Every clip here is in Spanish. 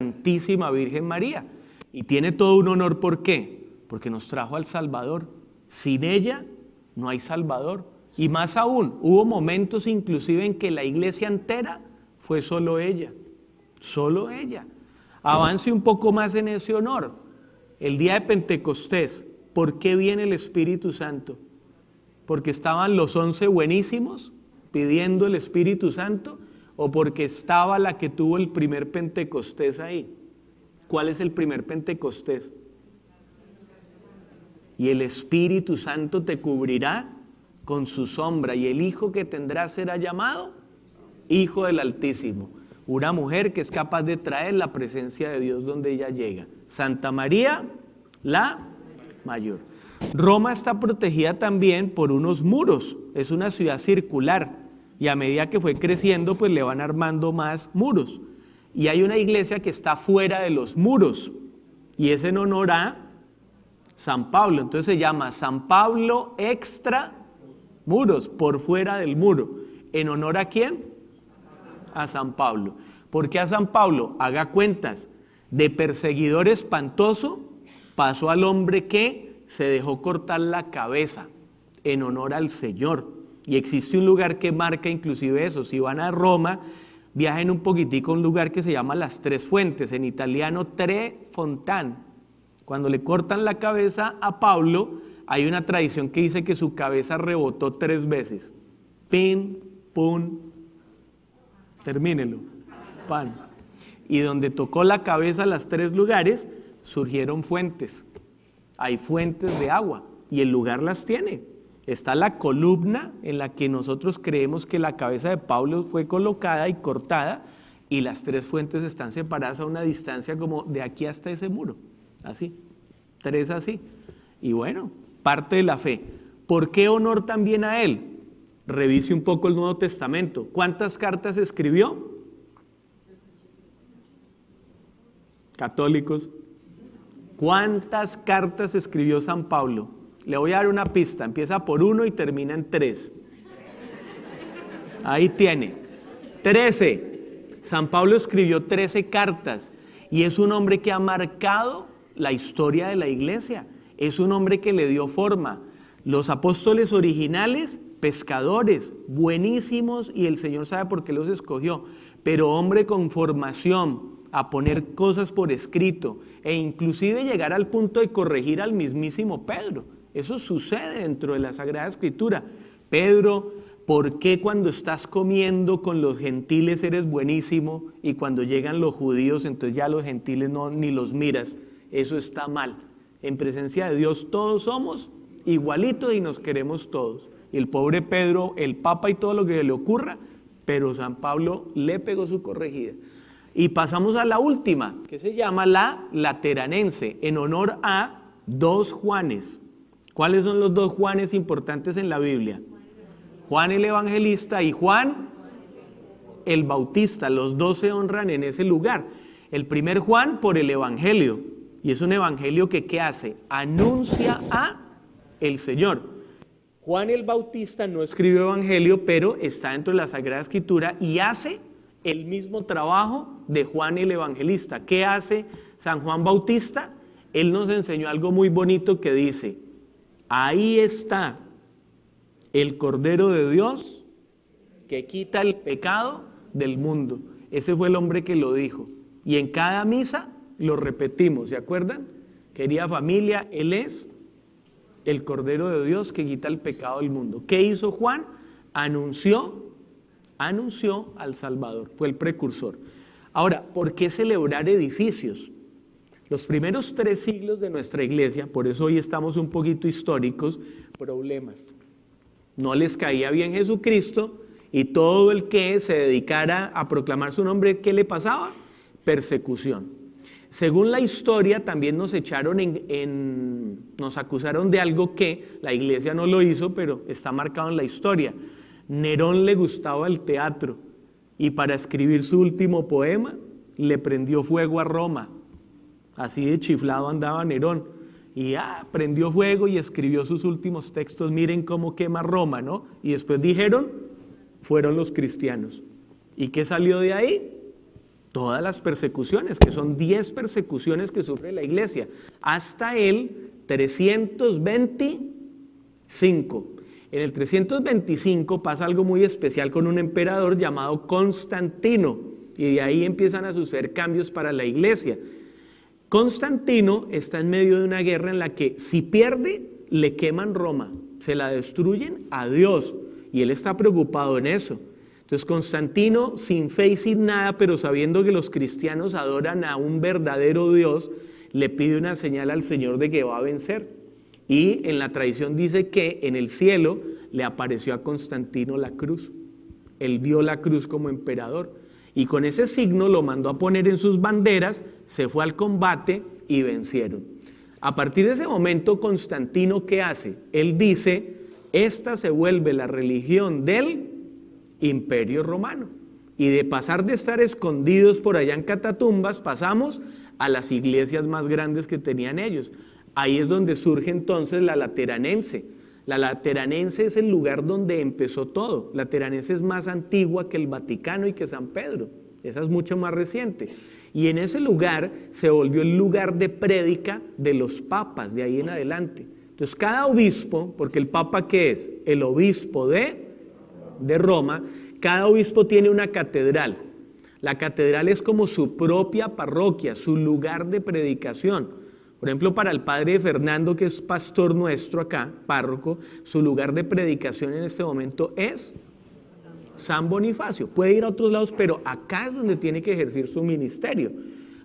Santísima Virgen María. Y tiene todo un honor, ¿por qué? Porque nos trajo al Salvador. Sin ella no hay Salvador. Y más aún, hubo momentos inclusive en que la iglesia entera fue solo ella. Solo ella. Avance un poco más en ese honor. El día de Pentecostés, ¿por qué viene el Espíritu Santo? ¿Porque estaban los 11 buenísimos pidiendo el Espíritu Santo? ¿O porque estaba la que tuvo el primer Pentecostés ahí? ¿Cuál es el primer Pentecostés? Y el Espíritu Santo te cubrirá con su sombra, y el hijo que tendrás será llamado Hijo del Altísimo. Una mujer que es capaz de traer la presencia de Dios donde ella llega. Santa María, la Mayor. Roma está protegida también por unos muros. Es una ciudad circular. Y a medida que fue creciendo, pues le van armando más muros. Y hay una iglesia que está fuera de los muros. Y es en honor a San Pablo. Entonces se llama San Pablo extra muros, por fuera del muro. ¿En honor a quién? A San Pablo. ¿Por qué a San Pablo? Haga cuentas. De perseguidor espantoso pasó al hombre que se dejó cortar la cabeza en honor al Señor. Y existe un lugar que marca inclusive eso. Si van a Roma, viajen un poquitico a un lugar que se llama Las Tres Fuentes, en italiano Tre Fontane. Cuando le cortan la cabeza a Pablo, hay una tradición que dice que su cabeza rebotó 3 veces. Pin, pum, termínelo, pan. Y donde tocó la cabeza las 3 lugares, surgieron fuentes. Hay fuentes de agua y el lugar las tiene. Está la columna en la que nosotros creemos que la cabeza de Pablo fue colocada y cortada, y las 3 fuentes están separadas a una distancia como de aquí hasta ese muro, así, 3 así. Y bueno, parte de la fe. ¿Por qué honor también a él? Revise un poco el Nuevo Testamento. ¿Cuántas cartas escribió? Católicos. ¿Cuántas cartas escribió San Pablo? Le voy a dar una pista, empieza por 1 y termina en 3. Ahí tiene, 13. San Pablo escribió 13 cartas y es un hombre que ha marcado la historia de la iglesia. Es un hombre que le dio forma. Los apóstoles originales, pescadores, buenísimos, y el Señor sabe por qué los escogió, pero hombre con formación, a poner cosas por escrito e inclusive llegar al punto de corregir al mismísimo Pedro. Eso sucede dentro de la Sagrada Escritura. Pedro, ¿por qué cuando estás comiendo con los gentiles eres buenísimo y cuando llegan los judíos entonces ya los gentiles no, ni los miras? Eso está mal. En presencia de Dios todos somos igualitos y nos queremos todos. Y el pobre Pedro, el Papa y todo lo que le ocurra, pero San Pablo le pegó su corregida. Y pasamos a la última, que se llama la Lateranense, en honor a 2 Juanes. ¿Cuáles son los 2 Juanes importantes en la Biblia? Juan el Evangelista y Juan el Bautista. Los 2 se honran en ese lugar. El primer Juan por el Evangelio. Y es un evangelio que ¿qué hace? Anuncia a el Señor. Juan el Bautista no escribió evangelio, pero está dentro de la Sagrada Escritura y hace el mismo trabajo de Juan el Evangelista. ¿Qué hace San Juan Bautista? Él nos enseñó algo muy bonito que dice: ahí está el Cordero de Dios que quita el pecado del mundo. Ese fue el hombre que lo dijo. Y en cada misa lo repetimos, ¿se acuerdan? Querida familia, Él es el Cordero de Dios que quita el pecado del mundo. ¿Qué hizo Juan? Anunció al Salvador, fue el precursor. Ahora, ¿por qué celebrar edificios? Los primeros 3 siglos de nuestra iglesia, por eso hoy estamos un poquito históricos, problemas. No les caía bien Jesucristo y todo el que se dedicara a proclamar su nombre, ¿qué le pasaba? Persecución. Según la historia, también nos echaron nos acusaron de algo que la iglesia no lo hizo, pero está marcado en la historia. Nerón le gustaba el teatro y para escribir su último poema le prendió fuego a Roma. Así de chiflado andaba Nerón. Y prendió fuego y escribió sus últimos textos. Miren cómo quema Roma, ¿no? Y después dijeron, fueron los cristianos. ¿Y qué salió de ahí? todas las persecuciones, que son 10 persecuciones que sufre la iglesia, hasta el 325. En el 325 pasa algo muy especial con un emperador llamado Constantino, y de ahí empiezan a suceder cambios para la iglesia. Constantino está en medio de una guerra en la que si pierde, le queman Roma, se la destruyen a Dios, y él está preocupado en eso. Entonces Constantino, sin fe y sin nada, pero sabiendo que los cristianos adoran a un verdadero Dios, le pide una señal al Señor de que va a vencer. Y en la tradición dice que en el cielo le apareció a Constantino la cruz. Él vio la cruz como emperador. Y con ese signo lo mandó a poner en sus banderas, se fue al combate y vencieron. A partir de ese momento, Constantino, ¿qué hace? Él dice, esta se vuelve la religión del Imperio Romano. Y de pasar de estar escondidos por allá en catatumbas, pasamos a las iglesias más grandes que tenían ellos. Ahí es donde surge entonces la Lateranense. La Lateranense es el lugar donde empezó todo. La Lateranense es más antigua que el Vaticano y que San Pedro. Esa es mucho más reciente. Y en ese lugar se volvió el lugar de prédica de los papas, de ahí en adelante. Entonces cada obispo, porque el papa ¿qué es? El obispo de Roma, cada obispo tiene una catedral. La catedral es como su propia parroquia, su lugar de predicación. Por ejemplo, para el padre Fernando, que es pastor nuestro acá, párroco, su lugar de predicación en este momento es San Bonifacio. Puede ir a otros lados, pero acá es donde tiene que ejercer su ministerio.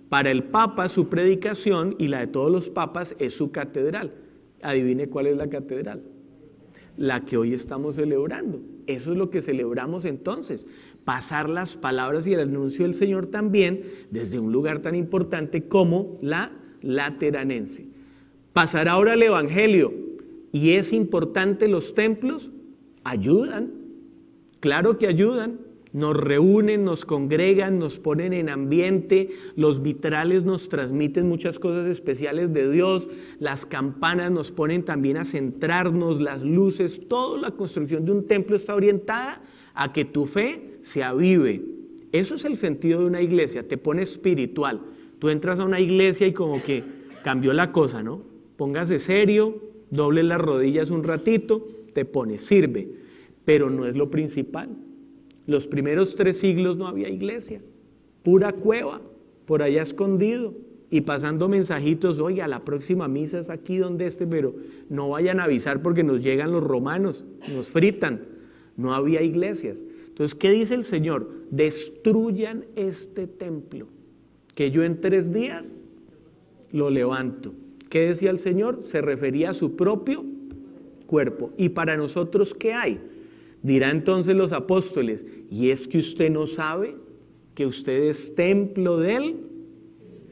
Para el Papa, su predicación y la de todos los papas es su catedral. Adivine cuál es la catedral. La que hoy estamos celebrando. Eso es lo que celebramos entonces. Pasar las palabras y el anuncio del Señor también desde un lugar tan importante como la Lateranense. Pasar ahora al Evangelio. Y es importante, los templos ayudan, claro que ayudan, nos reúnen, nos congregan, nos ponen en ambiente, los vitrales nos transmiten muchas cosas especiales de Dios, las campanas nos ponen también a centrarnos, las luces, toda la construcción de un templo está orientada a que tu fe se avive. Eso es el sentido de una iglesia, te pone espiritual. Tú entras a una iglesia y como que cambió la cosa, ¿no? Póngase serio, doble las rodillas un ratito, te pone, sirve, pero no es lo principal. Los primeros 3 siglos no había iglesia, pura cueva, por allá escondido, y pasando mensajitos, oiga, la próxima misa es aquí donde pero no vayan a avisar porque nos llegan los romanos, nos fritan. No había iglesias. Entonces, ¿qué dice el Señor? Destruyan este templo, que yo en 3 días lo levanto. ¿Qué decía el Señor? Se refería a su propio cuerpo. ¿Y para nosotros qué hay? Dirá entonces los apóstoles, ¿y es que usted no sabe que usted es templo del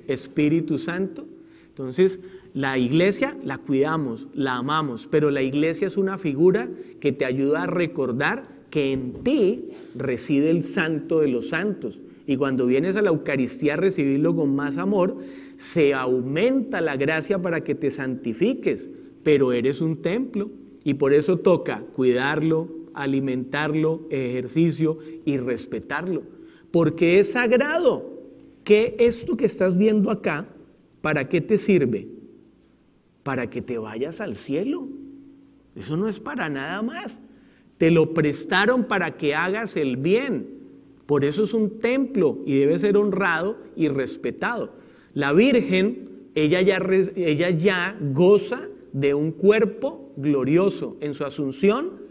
Espíritu Santo? Entonces, la iglesia la cuidamos, la amamos, pero la iglesia es una figura que te ayuda a recordar que en ti reside el Santo de los Santos. Y cuando vienes a la Eucaristía a recibirlo con más amor, se aumenta la gracia para que te santifiques, pero eres un templo y por eso toca cuidarlo, alimentarlo, ejercicio y respetarlo, porque es sagrado. ¿Qué esto que estás viendo acá, para qué te sirve? Para que te vayas al cielo. Eso no es para nada más. Te lo prestaron para que hagas el bien. Por eso es un templo y debe ser honrado y respetado. La Virgen, ella ya goza de un cuerpo glorioso. En su asunción,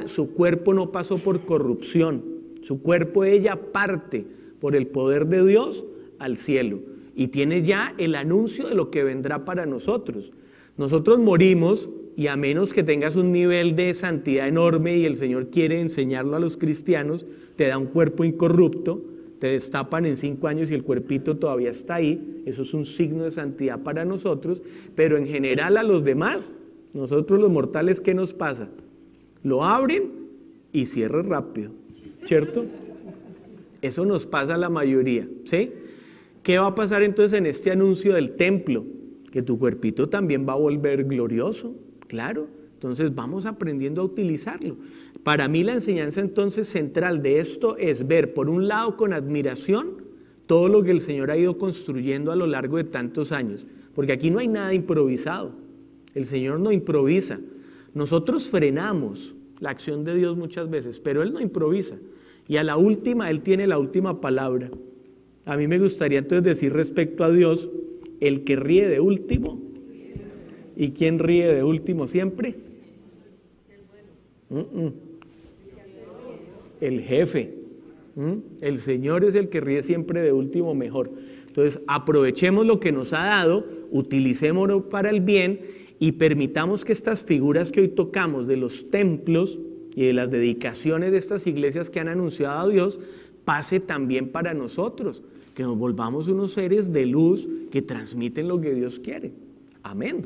su cuerpo no pasó por corrupción. Su cuerpo, ella parte por el poder de Dios al cielo. Y tiene ya el anuncio de lo que vendrá para nosotros. Nosotros morimos y a menos que tengas un nivel de santidad enorme y el Señor quiere enseñarlo a los cristianos, te da un cuerpo incorrupto, te destapan en 5 años y el cuerpito todavía está ahí. Eso es un signo de santidad para nosotros, pero en general a los demás, nosotros los mortales, ¿qué nos pasa? Lo abren y cierran rápido, ¿cierto? Eso nos pasa a la mayoría, ¿sí? ¿Qué va a pasar entonces en este anuncio del templo? Que tu cuerpito también va a volver glorioso, claro. Entonces vamos aprendiendo a utilizarlo. Para mí la enseñanza entonces central de esto es ver por un lado con admiración todo lo que el Señor ha ido construyendo a lo largo de tantos años, porque aquí no hay nada improvisado. El Señor no improvisa. Nosotros frenamos la acción de Dios muchas veces, pero Él no improvisa. Y a la última, Él tiene la última palabra. A mí me gustaría entonces decir respecto a Dios, el que ríe de último. ¿Y quién ríe de último siempre? El jefe. El Señor es el que ríe siempre de último mejor. Entonces aprovechemos lo que nos ha dado, utilicémoslo para el bien y permitamos que estas figuras que hoy tocamos de los templos y de las dedicaciones de estas iglesias que han anunciado a Dios, pase también para nosotros, que nos volvamos unos seres de luz que transmiten lo que Dios quiere. Amén.